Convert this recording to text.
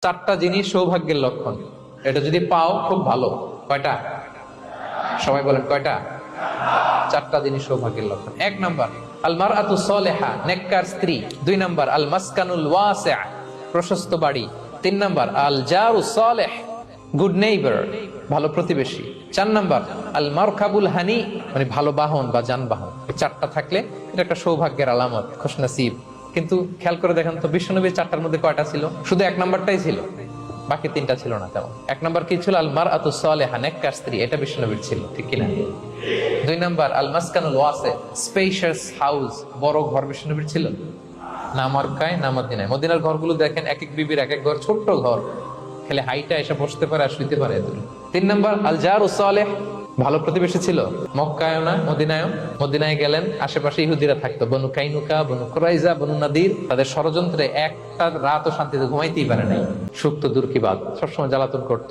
চারটা জিনিস সৌভাগ্যের লক্ষণ, এটা যদি পাও খুব ভালো। কয়টা? সবাই বলেন কয়টা? চারটা জিনিস সৌভাগ্যের লক্ষণ। 1 নাম্বার আল মারআতু সালিহা, নেককার স্ত্রী। 2 নাম্বার আল মাসকানুল ওয়াসিআ, প্রশস্ত বাড়ি। 3 নাম্বার আল জারু সালিহ, গুড নেইবার, ভালো প্রতিবেশী। 4 নাম্বার আল মারকাবুল হানি, মানে ভালো বাহন বা যানবাহন। এই চারটা থাকলে এটা একটা সৌভাগ্যের আলামত, খুশনসিব। কিন্তু খেয়াল করে দেখেন তো বিশ্বনবীর চারটার মধ্যে কয়টা ছিল? শুধু 1 নাম্বারটাই ছিল, বাকি 3টা ছিল না তেমন। 1 নাম্বার কি ছিল? আল মারআতু সালিহা, নেককার স্ত্রী, এটা বিশ্বনবীর ছিল, ঠিক কিনা? 2 নাম্বার আল মাসকানুল ওয়াসি, স্পেশাস হাউস, বড় ঘর, বিশ্বনবীর ছিল না? মক্কায় না মদিনায়? মদিনার ঘরগুলো দেখেন, এক এক বিবির এক এক ঘর, ছোট্ট ঘর, খেলে হাইটা এসে বসতে পারে আর শুইতে পারে। 3 নাম্বার আল জারু সালিহ, ভালো প্রতিবেশী ছিল। মক্কায়ও না মদিনায়ও। মদিনায় গেলেন, আশেপাশে ইহুদিরা থাকতো, বনু কাইনুকা, বনু কুরাইজা, বনু নাদির। তাদের ষড়যন্ত্রে একটা রাতও শান্তিতে ঘুমাইতেই পারে নাই। সুপ্ত দূর কি বাদ, সবসময় জ্বালাতন করতো।